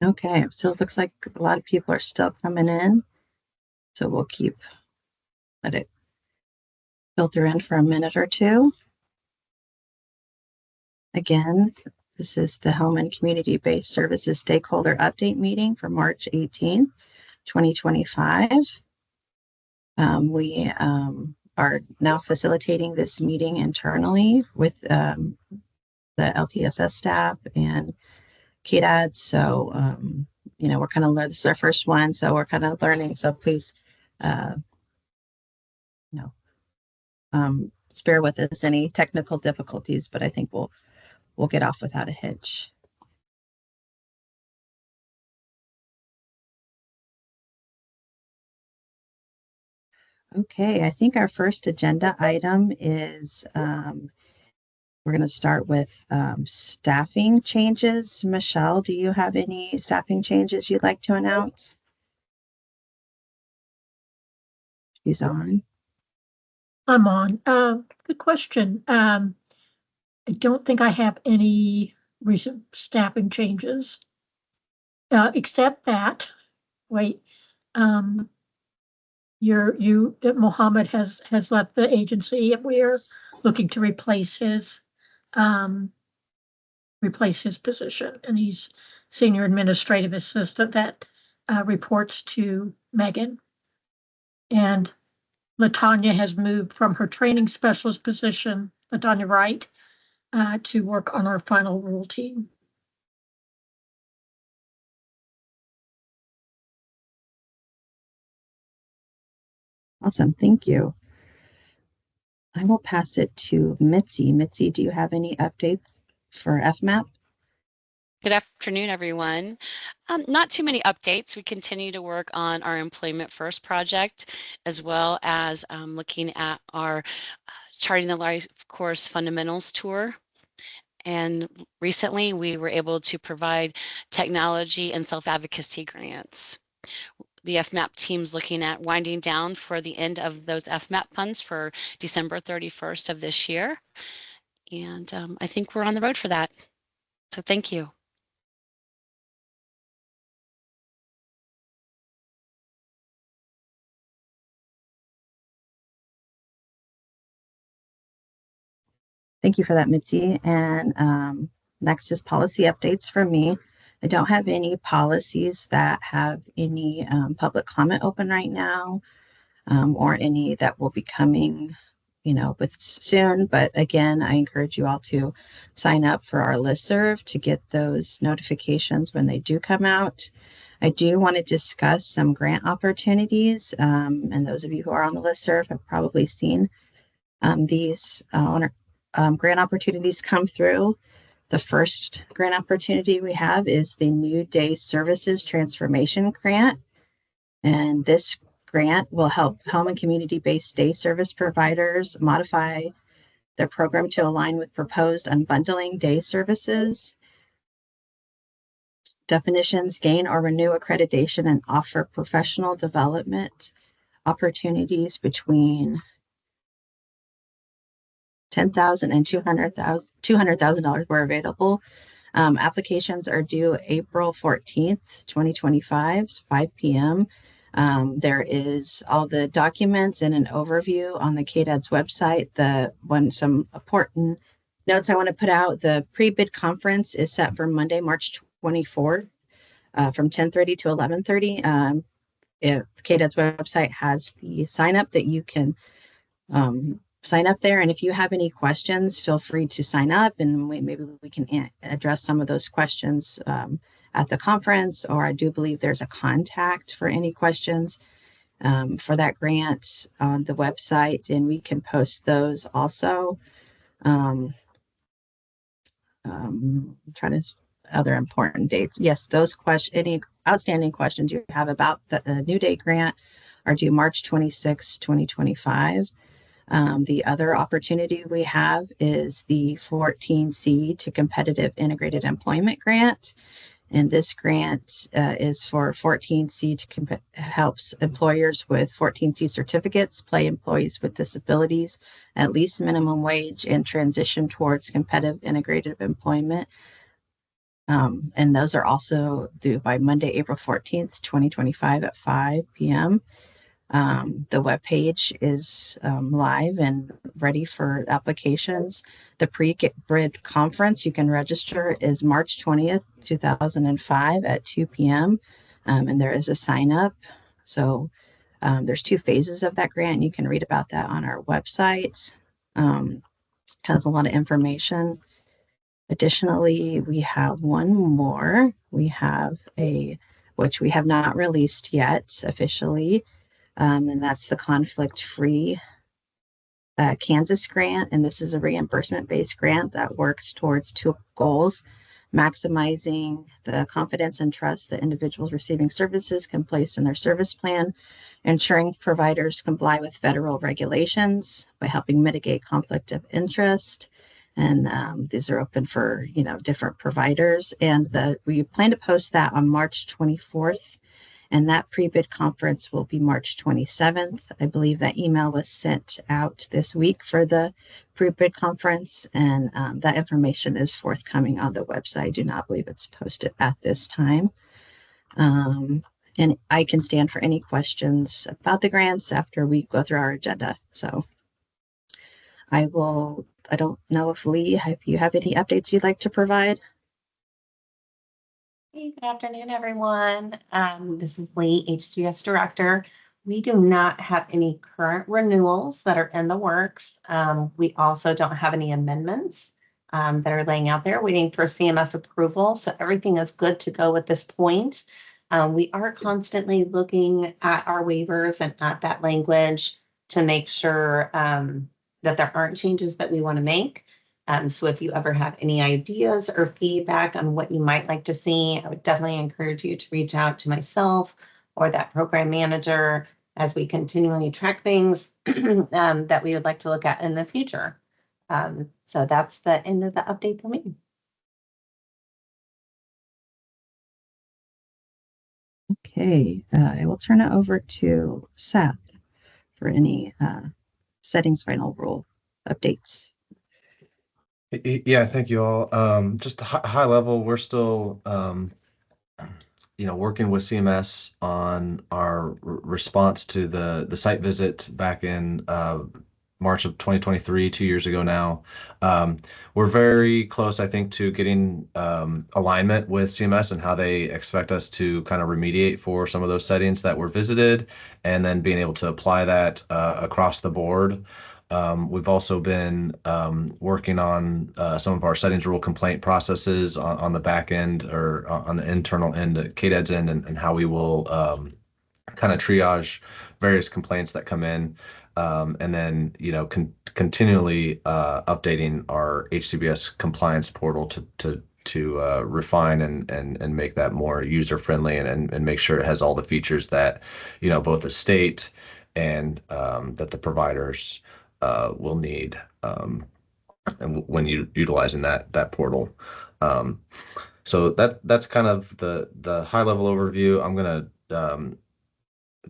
Okay, so it looks like a lot of people are still coming in. So we'll let it filter in for a minute or two. Again, this is the Home and Community-Based Services Stakeholder Update Meeting for March 18th, 2025. We are now facilitating this meeting internally with the LTSS staff and KDAD. So, we're kind of learning. This is our first one, so we're kind of learning. So please, uh, you know, spare with us any technical difficulties, but I think we'll get off without a hitch. Okay, I think our first agenda item is we're going to start with staffing changes. Michelle, do you have any staffing changes you'd like to announce? She's on. I'm on. Good question. I don't think I have any recent staffing changes, except that, that Mohammed has left the agency, and we're looking to replace his position, and he's senior administrative assistant that reports to Megan. And LaTanya has moved from her training specialist position, LaTanya Wright, to work on our final rule team. Awesome, thank you. I will pass it to Mitzi. Mitzi, do you have any updates for FMAP? Good afternoon, everyone. Not too many updates. We continue to work on our Employment First project, as well as looking at our Charting the Life Course Fundamentals tour. And recently, we were able to provide technology and self-advocacy grants. The FMAP team's looking at winding down for the end of those FMAP funds for December 31st of this year. And I think we're on the road for that. So thank you. Thank you for that, Mitzi. And next is policy updates for me. I don't have any policies that have any public comment open right now, or any that will be coming, with soon. But again, I encourage you all to sign up for our listserv to get those notifications when they do come out. I do want to discuss some grant opportunities, and those of you who are on the listserv have probably seen these grant opportunities come through. The first grant opportunity we have is the New Day Services Transformation Grant. And this grant will help home and community-based day service providers modify their program to align with proposed unbundling day services. Definitions, gain or renew accreditation, and offer professional development opportunities between $10,000 and $200,000 were available. Applications are due April 14th, 2025, 5 p.m. There is all the documents and an overview on the KDAD's website. Some important notes I want to put out: the pre-bid conference is set for Monday, March 24th, from 10:30 to 11:30. If KDAD's website has the sign up that you can sign up there. And if you have any questions, feel free to sign up, and maybe we can address some of those questions at the conference, or I do believe there's a contact for any questions for that grant on the website, and we can post those also. Other important dates. Yes, any outstanding questions you have about the New Day grant are due March 26, 2025. The other opportunity we have is the 14C to Competitive Integrated Employment Grant. And this grant is for 14C to helps employers with 14C certificates play employees with disabilities at least minimum wage and transition towards competitive integrated employment. And those are also due by Monday, April 14th, 2025 at 5 p.m. The webpage is live and ready for applications. The pre-bid conference you can register is March 20th, 2005 at 2 p.m. And there is a sign up. So there's 2 phases of that grant. You can read about that on our website. Has a lot of information. Additionally, we have one more. We have which we have not released yet officially, and that's the conflict-free Kansas grant. And this is a reimbursement-based grant that works towards 2 goals: maximizing the confidence and trust that individuals receiving services can place in their service plan, ensuring providers comply with federal regulations by helping mitigate conflict of interest. And these are open for different providers. And we plan to post that on March 24th. And that pre-bid conference will be March 27th. I believe that email was sent out this week for the pre-bid conference, and that information is forthcoming on the website. I do not believe it's posted at this time. And I can stand for any questions about the grants after we go through our agenda. So I don't know if Lee, if you have any updates you'd like to provide. Hey, good afternoon, everyone. This is Lee, HCBS Director. We do not have any current renewals that are in the works. We also don't have any amendments that are laying out there waiting for CMS approval. So everything is good to go at this point. We are constantly looking at our waivers and at that language to make sure that there aren't changes that we want to make. So if you ever have any ideas or feedback on what you might like to see, I would definitely encourage you to reach out to myself or that program manager as we continually track things that we would like to look at in the future. So that's the end of the update for me. Okay, I will turn it over to Seth for any settings final rule updates. Yeah, thank you all. Just high level, we're still, working with CMS on our response to the site visit back in March of 2023, 2 years ago now. We're very close, I think, to getting alignment with CMS and how they expect us to kind of remediate for some of those settings that were visited, and then being able to apply that across the board. We've also been working on some of our settings rule complaint processes on the back end or on the internal end, KDED's end, and how we will kind of triage various complaints that come in, and then continually updating our HCBS compliance portal to refine and make that more user friendly and make sure it has all the features that both the state and that the providers will need and when utilizing that portal. So that's kind of the high level overview. I'm gonna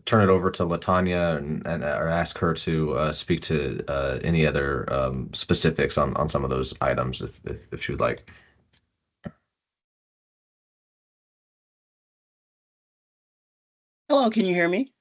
turn it over to Latanya and or ask her to speak to any other specifics on some of those items if she would like. Hello, can you hear me?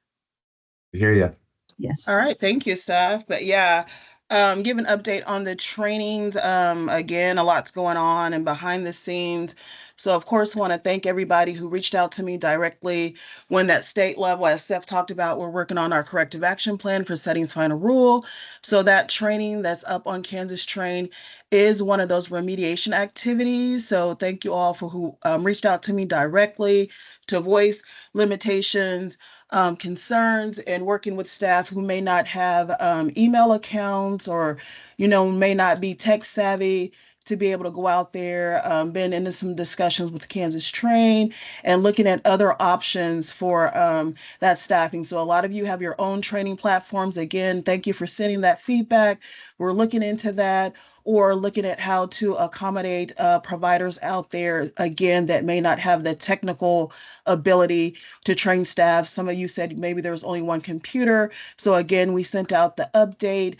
I hear you. Yes. All right, thank you, Steph. But yeah, give an update on the trainings. Again, a lot's going on and behind the scenes. So of course, want to thank everybody who reached out to me directly when that state level, as Steph talked about, we're working on our corrective action plan for settings final rule. So that training that's up on Kansas Train is one of those remediation activities. So thank you all for who reached out to me directly to voice limitations, concerns, and working with staff who may not have email accounts or, may not be tech savvy to be able to go out there. Been into some discussions with Kansas Train and looking at other options for that staffing. So a lot of you have your own training platforms. Again, thank you for sending that feedback. We're looking into that, or looking at how to accommodate providers out there, again, that may not have the technical ability to train staff. Some of you said maybe there was only one computer. So again, we sent out the update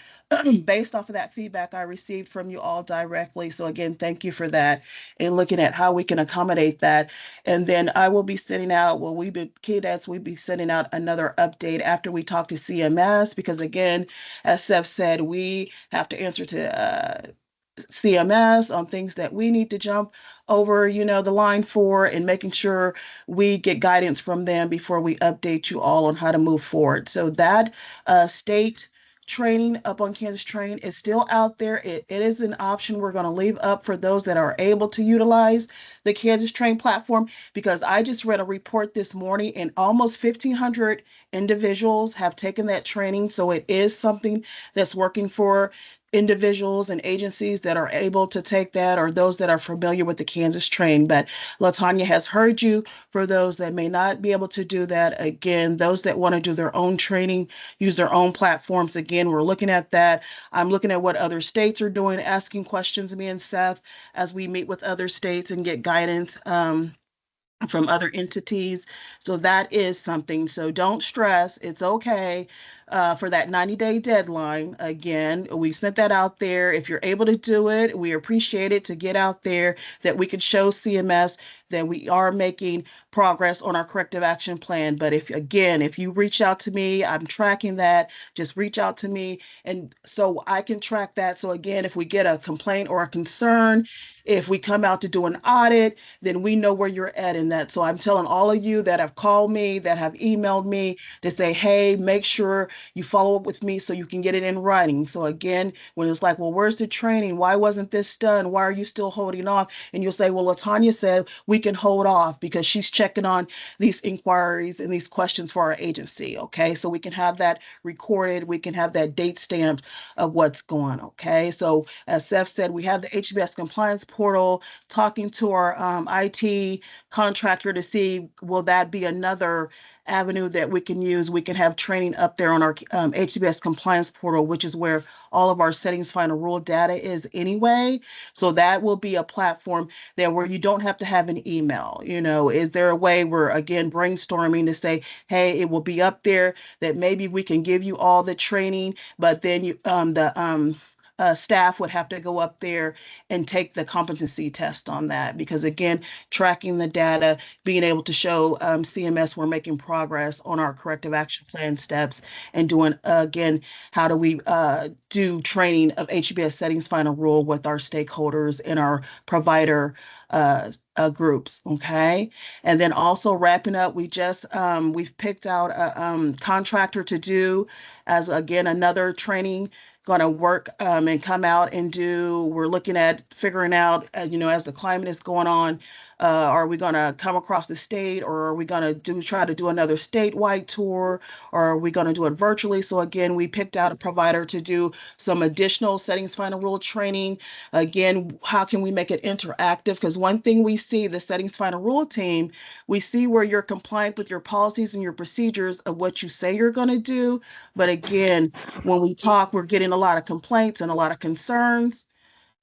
based off of that feedback I received from you all directly. So again, thank you for that and looking at how we can accommodate that. And then I will be sending out, well, KDATS, we'll be sending out another update after we talk to CMS, because again, as Seth said, we have to answer to CMS on things that we need to jump over, the line for, and making sure we get guidance from them before we update you all on how to move forward. So that state training up on Kansas Train is still out there. It is an option we're going to leave up for those that are able to utilize the Kansas Train platform, because I just read a report this morning and almost 1,500 individuals have taken that training. So it is something that's working for individuals and agencies that are able to take that, or those that are familiar with the Kansas Train. But LaTanya has heard you. For those that may not be able to do that, again, those that want to do their own training, use their own platforms, again, we're looking at that. I'm looking at what other states are doing, asking questions, me and Seth, as we meet with other states and get guidance from other entities. So that is something. So don't stress. It's okay for that 90-day deadline. Again, we sent that out there. If you're able to do it, we appreciate it, to get out there, that we can show CMS that we are making progress on our corrective action plan. But if you reach out to me, I'm tracking that. Just reach out to me, and so I can track that. So again, if we get a complaint or a concern, if we come out to do an audit, then we know where you're at in that. So I'm telling all of you that have called me, that have emailed me, to say, hey, make sure you follow up with me so you can get it in writing. So again, when it's like, well, where's the training? Why wasn't this done? Why are you still holding off? And you'll say, well, LaTanya said we can hold off because she's checking on these inquiries and these questions for our agency. Okay, so we can have that recorded. We can have that date stamped of what's going on. Okay, so as Seth said, we have the HCBS compliance portal, talking to our IT contractor to see, will that be another avenue that we can use? We can have training up there on our HCBS compliance portal, which is where all of our settings final rule data is anyway. So that will be a platform there where you don't have to have an email. Is there a way we're, again, brainstorming to say, hey, it will be up there, that maybe we can give you all the training, but then staff would have to go up there and take the competency test on that, because again, tracking the data, being able to show CMS we're making progress on our corrective action plan steps, and doing, again, how do we do training of HCBS settings final rule with our stakeholders and our provider groups. Okay, and then also wrapping up, we've picked out a contractor to do, as again, another training going to work and come out and do. We're looking at figuring out, as the climate is going on, are we going to come across the state, or are we going to try to do another statewide tour, or are we going to do it virtually? So again, we picked out a provider to do some additional settings final rule training. Again, how can we make it interactive? Because one thing we see, the settings final rule team, we see where you're compliant with your policies and your procedures of what you say you're going to do. But again, when we talk, we're getting a lot of complaints and a lot of concerns,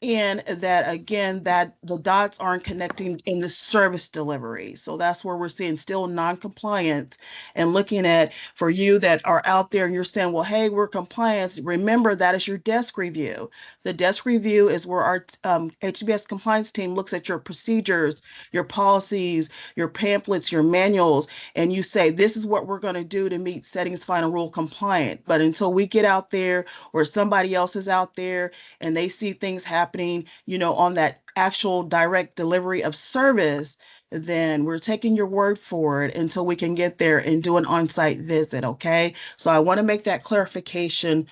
and that, again, that the dots aren't connecting in the service delivery. So that's where we're seeing still non-compliance, and looking at, for you that are out there and you're saying, well, hey, we're compliant, remember that is your desk review. The desk review is where our HCBS compliance team looks at your procedures, your policies, your pamphlets, your manuals, and you say, this is what we're going to do to meet settings final rule compliant. But until we get out there, or somebody else is out there and they see things happening, on that actual direct delivery of service, then we're taking your word for it until we can get there and do an on-site visit. Okay, so I want to make that clarification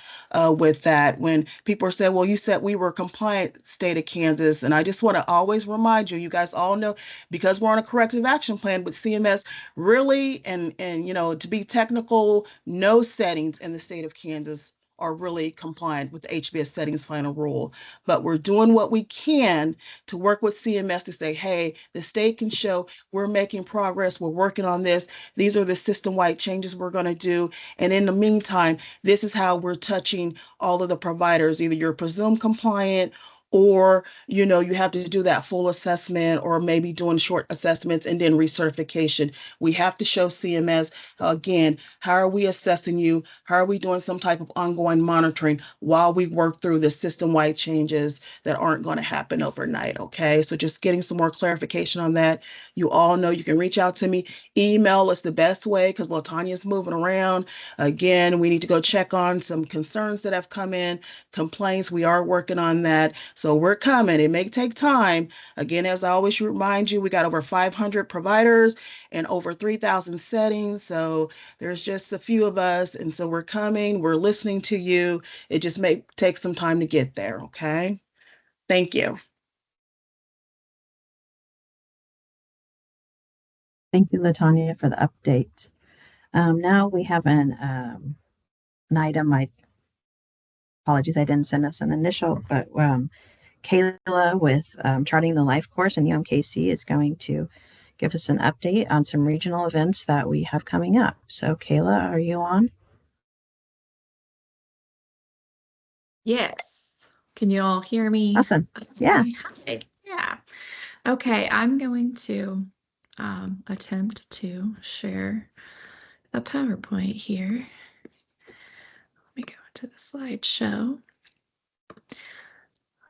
with that. When people say, well, you said we were compliant, state of Kansas, and I just want to always remind you, you guys all know, because we're on a corrective action plan with CMS, really, and to be technical, no settings in the state of Kansas are really compliant with the HCBS settings final rule. But we're doing what we can to work with CMS to say, hey, the state can show we're making progress, we're working on this, these are the system-wide changes we're going to do. And in the meantime, this is how we're touching all of the providers. Either you're presumed compliant, or, you know, you have to do that full assessment or maybe doing short assessments and then recertification. We have to show CMS, again, how are we assessing you? How are we doing some type of ongoing monitoring while we work through the system-wide changes that aren't going to happen overnight, okay? So just getting some more clarification on that. You all know you can reach out to me. Email is the best way because LaTanya's moving around. Again, we need to go check on some concerns that have come in, complaints. We are working on that. So we're coming. It may take time. Again, as I always remind you, we got over 500 providers and over 3,000 settings. So there's just a few of us. And so we're coming. We're listening to you. It just may take some time to get there. Okay. Thank you. Thank you, LaTanya, for the update. Now we have an item. I apologies, I didn't send us an initial, but Kayla with Charting the Life course and UMKC is going to give us an update on some regional events that we have coming up. So Kayla, are you on? Yes. Can you all hear me? Awesome. Yeah. Hi. Yeah. Okay, I'm going to attempt to share a PowerPoint here. Let me go into the slideshow.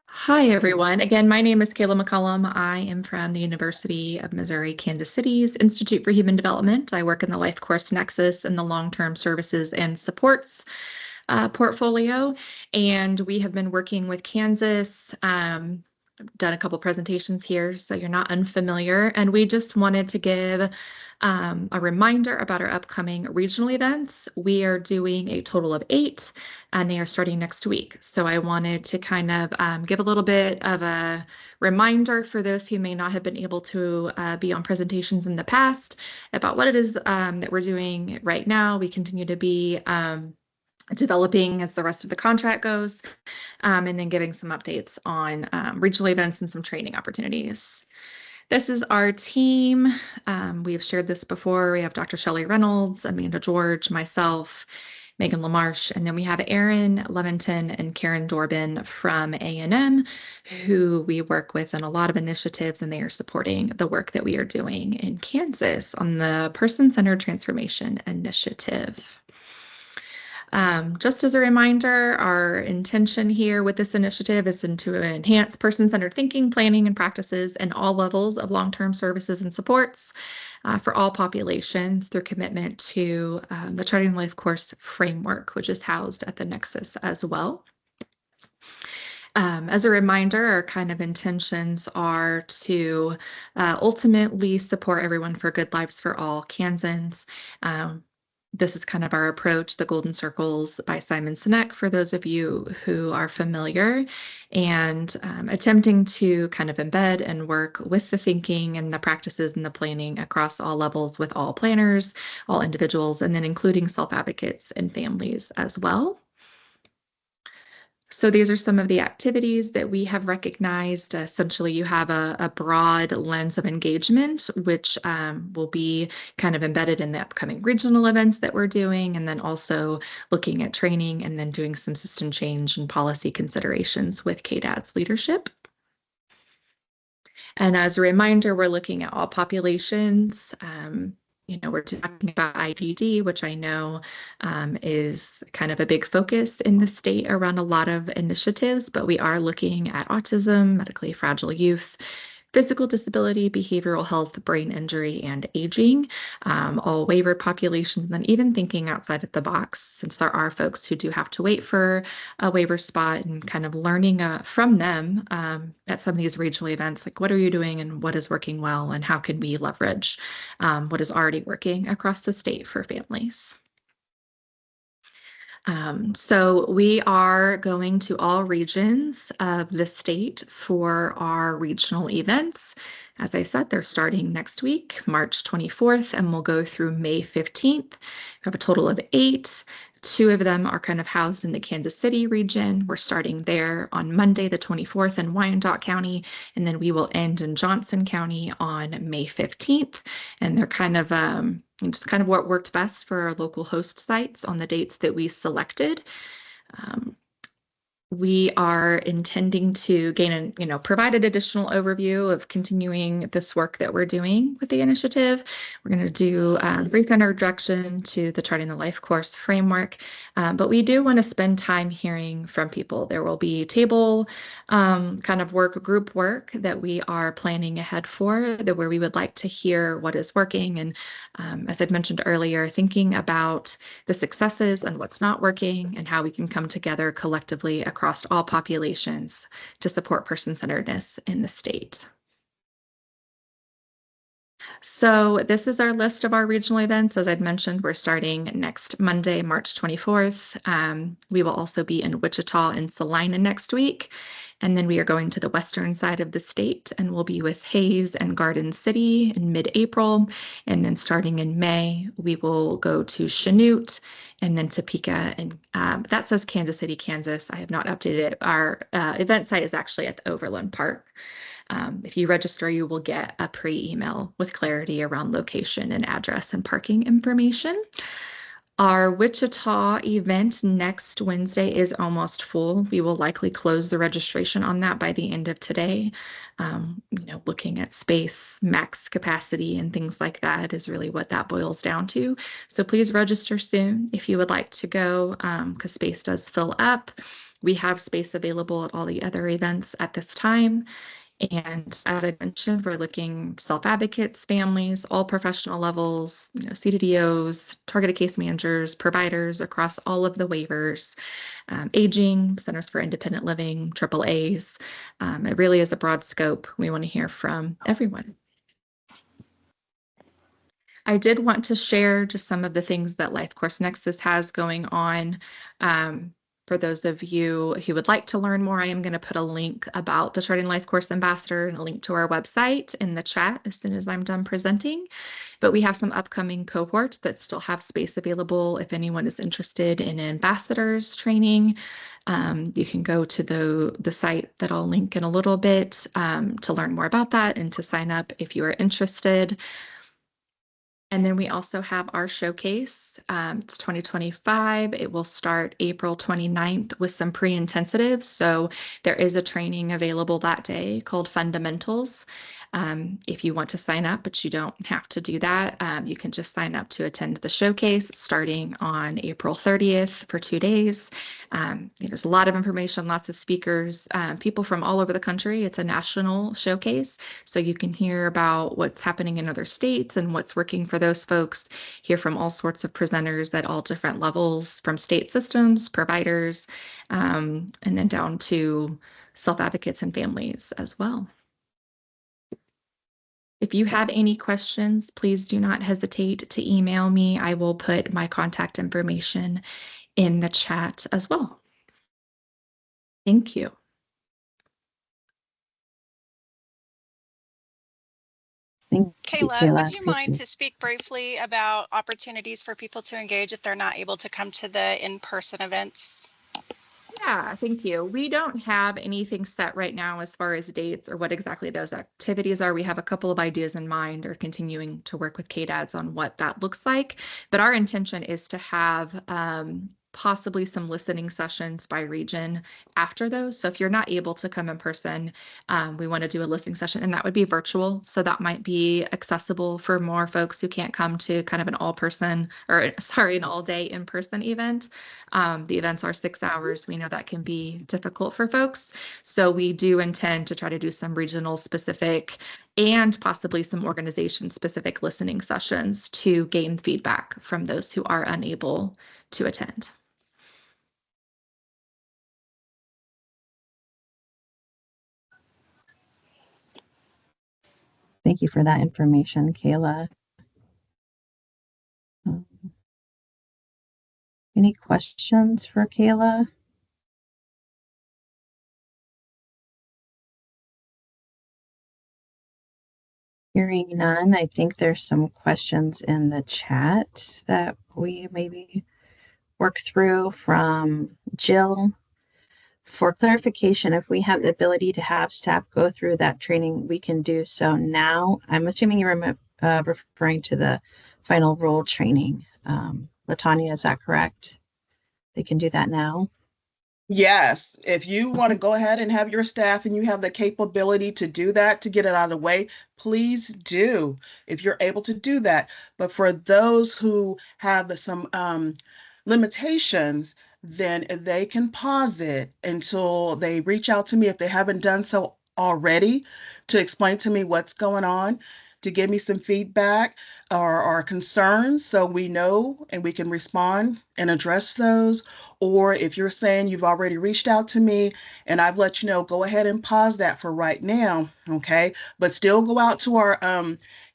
Hi, everyone. Again, my name is Kayla McCollum. I am from the University of Missouri, Kansas City's Institute for Human Development. I work in the Life Course Nexus and the Long-Term Services and Supports portfolio, and we have been working with Kansas. I've done a couple presentations here, so you're not unfamiliar. And we just wanted to give a reminder about our upcoming regional events. We are doing a total of 8, and they are starting next week. So I wanted to kind of give a little bit of a reminder for those who may not have been able to be on presentations in the past about what it is that we're doing right now. We continue to be developing as the rest of the contract goes, and then giving some updates on regional events and some training opportunities. This is our team. We have shared this before. We have Dr. Shelley Reynolds, Amanda George, myself, Megan LaMarche, and then we have Erin Leventon and Karen Dorbin from A&M, who we work with in a lot of initiatives, and they are supporting the work that we are doing in Kansas on the Person-Centered Transformation Initiative. Just as a reminder, our intention here with this initiative is to enhance person-centered thinking, planning, and practices in all levels of long-term services and supports for all populations through commitment to the Charting Life Course framework, which is housed at the Nexus as well. As a reminder, our kind of intentions are to ultimately support everyone for good lives for all Kansans. This is kind of our approach, the Golden Circles by Simon Sinek, for those of you who are familiar, and attempting to kind of embed and work with the thinking and the practices and the planning across all levels with all planners, all individuals, and then including self-advocates and families as well. So these are some of the activities that we have recognized. Essentially, you have a broad lens of engagement, which will be kind of embedded in the upcoming regional events that we're doing, and then also looking at training and then doing some system change and policy considerations with KDAD's leadership. And as a reminder, we're looking at all populations. We're talking about IDD, which I know is kind of a big focus in the state around a lot of initiatives, but we are looking at autism, medically fragile youth, physical disability, behavioral health, brain injury, and aging, all waivered populations, and even thinking outside of the box, since there are folks who do have to wait for a waiver spot, and kind of learning from them at some of these regional events, like what are you doing and what is working well, and how can we leverage what is already working across the state for families. So we are going to all regions of the state for our regional events. As I said, they're starting next week, March 24th, and we'll go through May 15th. We have a total of 8. 2 of them are kind of housed in the Kansas City region. We're starting there on Monday, the 24th in Wyandotte County, and then we will end in Johnson County on May 15th. And they're kind of just kind of what worked best for our local host sites on the dates that we selected. We are intending to provide an additional overview of continuing this work that we're doing with the initiative. We're going to do a brief introduction to the Charting the Life course framework, but we do want to spend time hearing from people. There will be table group work that we are planning ahead for, where we would like to hear what is working. And as I'd mentioned earlier, thinking about the successes and what's not working and how we can come together collectively across all populations to support person-centeredness in the state. So this is our list of our regional events. As I'd mentioned, we're starting next Monday, March 24th. We will also be in Wichita and Salina next week. And then we are going to the western side of the state, and we'll be with Hayes and Garden City in mid-April. And then starting in May, we will go to Chanute and then Topeka. And that says Kansas City, Kansas. I have not updated it. Our event site is actually at the Overland Park. If you register, you will get a pre-email with clarity around location and address and parking information. Our Wichita event next Wednesday is almost full. We will likely close the registration on that by the end of today. Looking at space, max capacity, and things like that is really what that boils down to. So please register soon if you would like to go, because space does fill up. We have space available at all the other events at this time. And as I mentioned, we're looking self-advocates, families, all professional levels, CDDOs, targeted case managers, providers across all of the waivers, aging, Centers for Independent Living, AAAs. It really is a broad scope. We want to hear from everyone. I did want to share just some of the things that Life Course Nexus has going on. For those of you who would like to learn more, I am going to put a link about the Charting Life Course Ambassador and a link to our website in the chat as soon as I'm done presenting. But we have some upcoming cohorts that still have space available if anyone is interested in ambassadors training. You can go to the site that I'll link in a little bit to learn more about that and to sign up if you are interested. And then we also have our showcase. It's 2025. It will start April 29th with some pre-intensitives. So there is a training available that day called Fundamentals. If you want to sign up, but you don't have to do that, you can just sign up to attend the showcase starting on April 30th for 2 days. There's a lot of information, lots of speakers, people from all over the country. It's a national showcase, so you can hear about what's happening in other states and what's working for those folks, hear from all sorts of presenters at all different levels, from state systems, providers, and then down to self-advocates and families as well. If you have any questions, please do not hesitate to email me. I will put my contact information in the chat as well. Thank you. Thank you, Kayla, would you mind to speak briefly about opportunities for people to engage if they're not able to come to the in-person events? Yeah, thank you. We don't have anything set right now as far as dates or what exactly those activities are. We have a couple of ideas in mind or continuing to work with KDADs on what that looks like. But our intention is to have possibly some listening sessions by region after those. So if you're not able to come in person, we want to do a listening session, and that would be virtual. So that might be accessible for more folks who can't come to kind of an an all-day in-person event. The events are 6 hours. We know that can be difficult for folks. So we do intend to try to do some regional specific and possibly some organization specific listening sessions to gain feedback from those who are unable to attend. Thank you for that information, Kayla. Any questions for Kayla? Hearing none, I think there's some questions in the chat that we maybe work through from Jill. For clarification, if we have the ability to have staff go through that training, we can do so now. I'm assuming you're referring to the final rule training. Latanya, is that correct? They can do that now? Yes, if you want to go ahead and have your staff and you have the capability to do that, to get it out of the way, please do if you're able to do that. But for those who have some limitations, then they can pause it until they reach out to me if they haven't done so already to explain to me what's going on, to give me some feedback or concerns so we know and we can respond and address those. Or if you're saying you've already reached out to me and I've let you know, go ahead and pause that for right now, okay? But still go out to our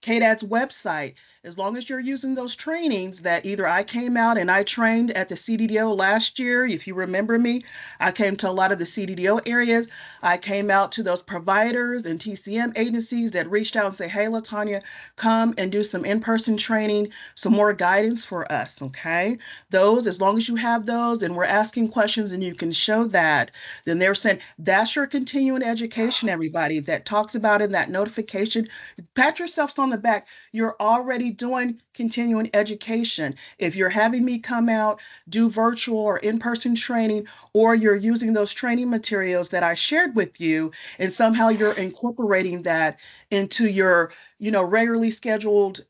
KDAD's website. As long as you're using those trainings that either I came out and I trained at the CDDO last year, if you remember me, I came to a lot of the CDDO areas. I came out to those providers and TCM agencies that reached out and say, hey, LaTanya, come and do some in-person training, some more guidance for us, okay? Those, as long as you have those and we're asking questions and you can show that, then they're saying that's your continuing education, everybody, that talks about in that notification. Pat yourselves on the back. You're already doing continuing education. If you're having me come out, do virtual or in-person training, or you're using those training materials that I shared with you, and somehow you're incorporating that into your, regularly scheduled,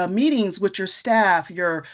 meetings with your staff, your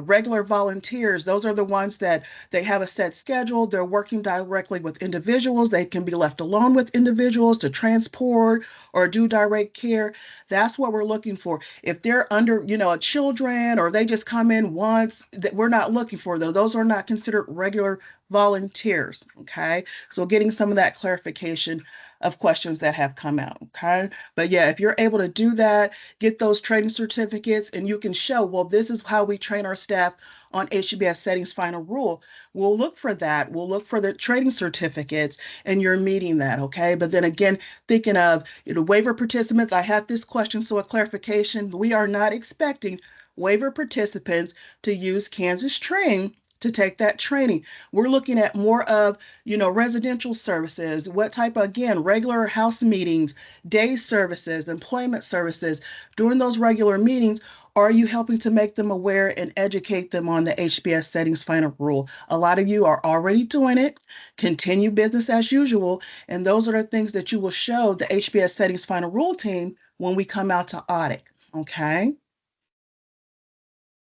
regular volunteers. Those are the ones that they have a set schedule. They're working directly with individuals. They can be left alone with individuals to transport or do direct care. That's what we're looking for. If they're under, children, or they just come in once, that we're not looking for those. Those are not considered regular volunteers. Okay. So getting some of that clarification of questions that have come out. Okay. But yeah, if you're able to do that, get those training certificates, and you can show, well, this is how we train our staff on HCBS settings final rule. We'll look for that. We'll look for the training certificates, and you're meeting that. Okay. But then again, thinking of, waiver participants, I had this question, so a clarification. We are not expecting waiver participants to use Kansas Train to take that training. We're looking at more of, residential services, what type of, again, regular house meetings, day services, employment services. During those regular meetings, are you helping to make them aware and educate them on the HBS settings final rule? A lot of you are already doing it. Continue business as usual. And those are the things that you will show the HBS settings final rule team when we come out to audit. Okay.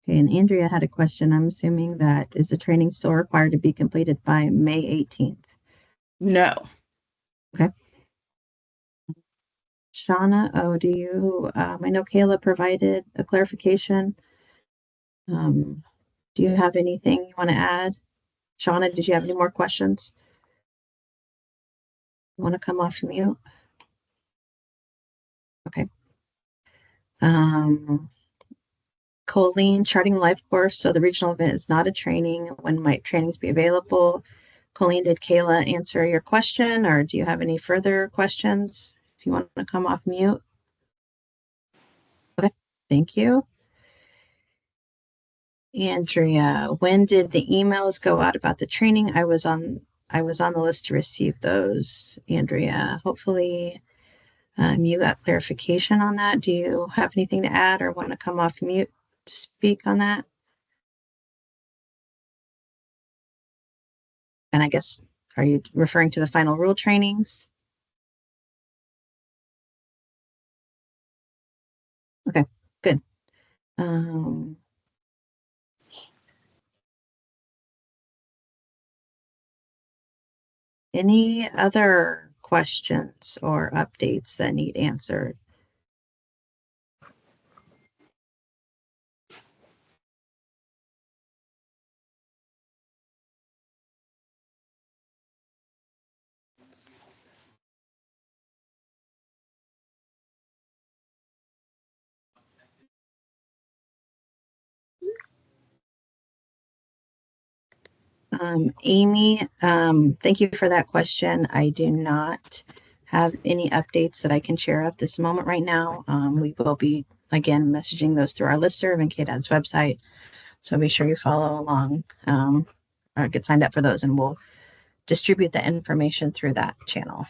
Okay, and Andrea had a question. I'm assuming that is the training still required to be completed by May 18th? No. Okay. Shauna, do you, I know Kayla provided a clarification. Do you have anything you want to add? Shauna, did you have any more questions? You want to come off mute? Okay. Colleen, charting life course. So the regional event is not a training. When might trainings be available? Colleen, did Kayla answer your question, or do you have any further questions? If you want to come off mute. Okay, thank you. Andrea, when did the emails go out about the training? I was on the list to receive those, Andrea. Hopefully, you got clarification on that. Do you have anything to add or want to come off mute to speak on that? And I guess, are you referring to the final rule trainings? Okay, good. Any other questions or updates that need answered? Amy, thank you for that question. I do not have any updates that I can share at this moment right now. We will be, again, messaging those through our listserv and KDAD's website. So be sure you follow along or get signed up for those, and we'll distribute the information through that channel.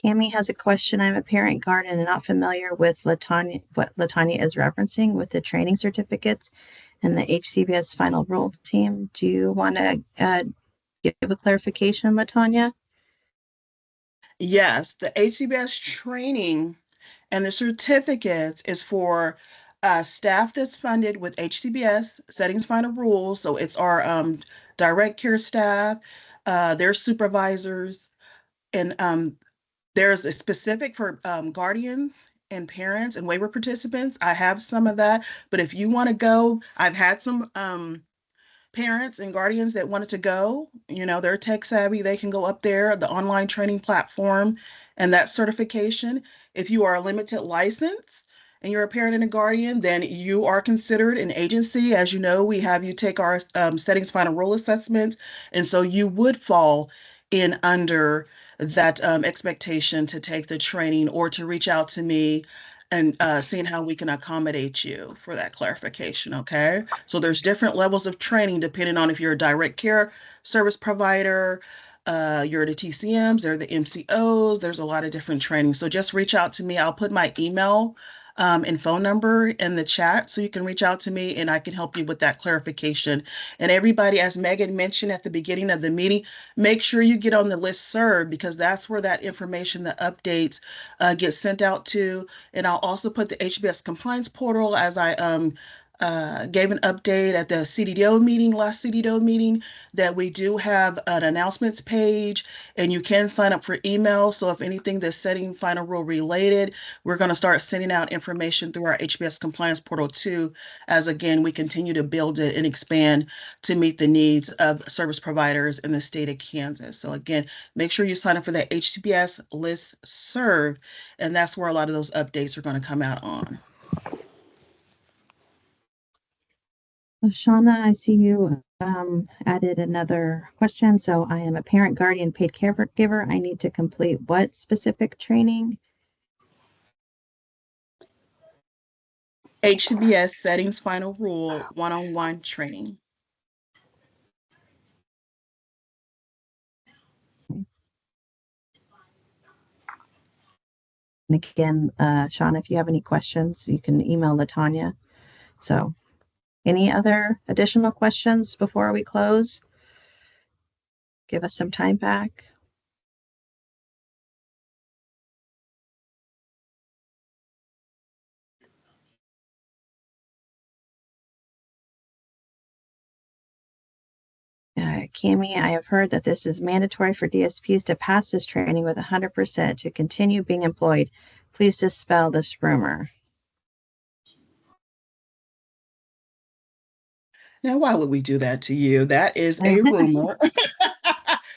Cami has a question. I'm a parent guardian and not familiar with Latanya, what Latanya is referencing with the training certificates and the HCBS final rule team. Do you want to give a clarification, Latanya? Yes, the HCBS training and the certificates is for staff that's funded with HCBS settings final rules. So it's our direct care staff, their supervisors, and there's a specific for guardians and parents and waiver participants. I have some of that, but if you want to go, I've had some parents and guardians that wanted to go, they're tech savvy, they can go up there, the online training platform, and that certification. If you are a limited license and you're a parent and a guardian, then you are considered an agency. As you know, we have you take our settings final rule assessment, and so you would fall in under that expectation to take the training or to reach out to me and seeing how we can accommodate you for that clarification, okay? So there's different levels of training depending on if you're a direct care service provider, you're the TCMs, they're the MCOs, there's a lot of different training. So just reach out to me. I'll put my email and phone number in the chat so you can reach out to me and I can help you with that clarification. And everybody, as Megan mentioned at the beginning of the meeting, make sure you get on the listserv because that's where that information, the updates get sent out to. And I'll also put the HBS compliance portal as I gave an update at the CDDO meeting, last CDDO meeting, that we do have an announcements page and you can sign up for email. So if anything that's setting final rule related, we're going to start sending out information through our HBS compliance portal too, as again, we continue to build it and expand to meet the needs of service providers in the state of Kansas. So again, make sure you sign up for that HCBS listserv, and that's where a lot of those updates are going to come out on. Shauna, I see you added another question. So I am a parent, guardian, paid caregiver. I need to complete what specific training? HCBS settings final rule one-on-one training. And again, Shauna, if you have any questions, you can email Latanya. So any other additional questions before we close? Give us some time back. Cami, I have heard that this is mandatory for DSPs to pass this training with 100% to continue being employed. Please dispel this rumor. Now, why would we do that to you? That is a rumor.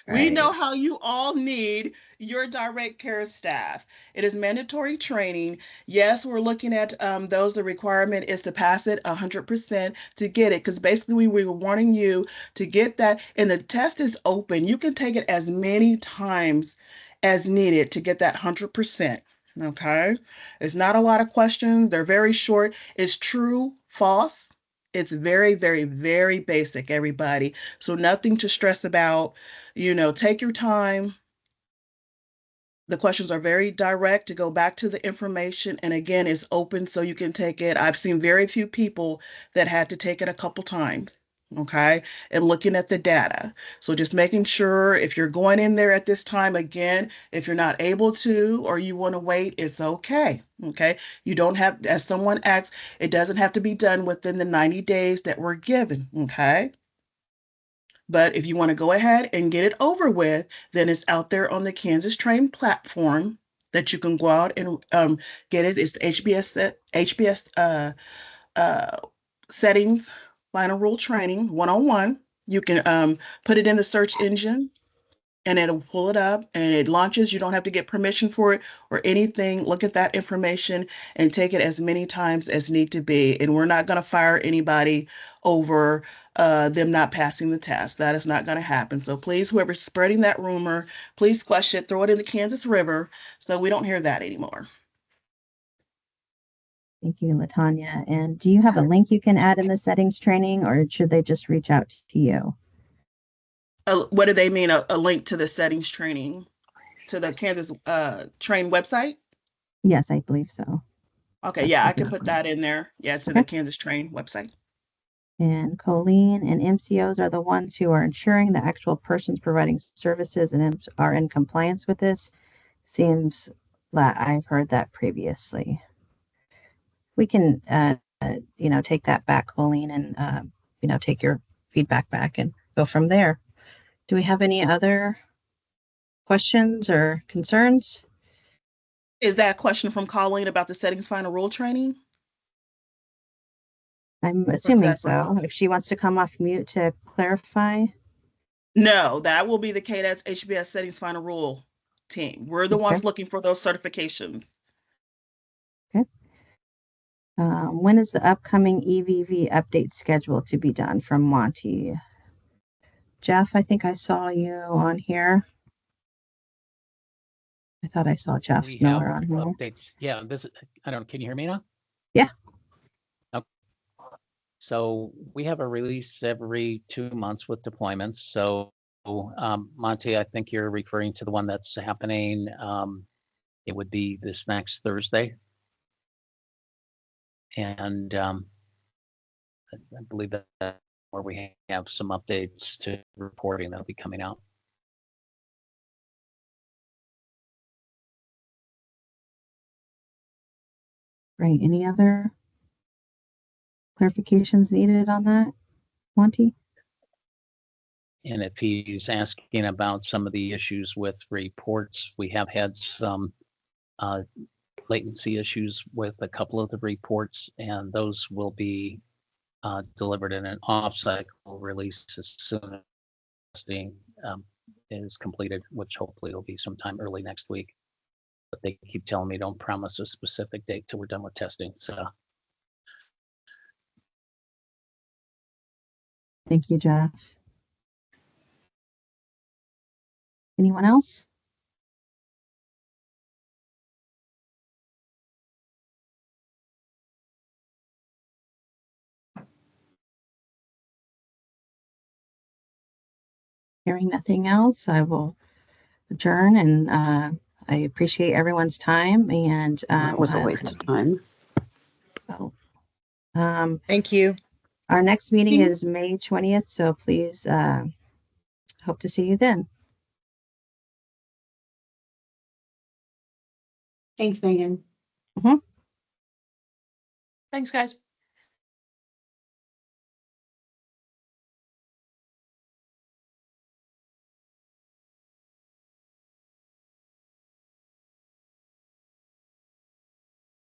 We know how you all need your direct care staff. It is mandatory training. Yes, we're looking at those, the requirement is to pass it 100% to get it, because basically we were wanting you to get that, and the test is open. You can take it as many times as needed to get that 100%. Okay? It's not a lot of questions. They're very short. It's true, false. It's very, very, very basic, everybody. So nothing to stress about. Take your time. The questions are very direct to go back to the information. And again, it's open so you can take it. I've seen very few people that had to take it a couple times. Okay. And looking at the data. So just making sure if you're going in there at this time, again, if you're not able to, or you want to wait, it's okay. Okay. You don't have, as someone asked, it doesn't have to be done within the 90 days that we're given. Okay. But if you want to go ahead and get it over with, then it's out there on the Kansas Train platform that you can go out and get it. It's the HBS settings, final rule training 101. You can put it in the search engine and it'll pull it up and it launches. You don't have to get permission for it or anything. Look at that information and take it as many times as need to be. And we're not going to fire anybody over them not passing the test. That is not going to happen. So please, whoever's spreading that rumor, please squash it, throw it in the Kansas River so we don't hear that anymore. Thank you, Latanya. And do you have a link you can add in the settings training, or should they just reach out to you? What do they mean, a link to the settings training? to the Kansas Train website? Yes, I believe so. Okay, That's yeah, I what can they're put doing. that in there. Yeah, to Okay. the Kansas Train website. And Colleen and MCOs are the ones who are ensuring the actual persons providing services and are in compliance with this. Seems that I've heard that previously. We can, take that back, Colleen, and, take your feedback back and go from there. Do we have any other questions or concerns? Is that a question from Colleen about the settings final rule training? I'm Or is assuming that for so. something? If she wants to come off mute to clarify. No, that will be the KDAT's HBS settings final rule team. We're the Okay. ones looking for those certifications. Okay. When is the upcoming EVV update scheduled to be done from Monty? Jeff, I think I saw you on here. I thought I saw Jeff We have Miller on here. updates. Yeah, can you hear me now? Yeah. Okay. So we have a release every 2 months with deployments. So Monty, I think you're referring to the one that's happening. It would be this next Thursday. And I believe that where we have some updates to reporting that'll be coming out. Right. Any other clarifications needed on that, Monty? And if he's asking about some of the issues with reports, we have had some latency issues with a couple of the reports, and those will be delivered in an off-cycle release as soon as testing is completed, which hopefully will be sometime early next week. But they keep telling me don't promise a specific date till we're done with testing. So Thank you, Jeff. Anyone else? Hearing nothing else, I will adjourn, and I appreciate everyone's time. And That was a waste of time. Thank you. Our next meeting See? is May 20th, so please hope to see you then. Thanks, Megan. Thanks, guys.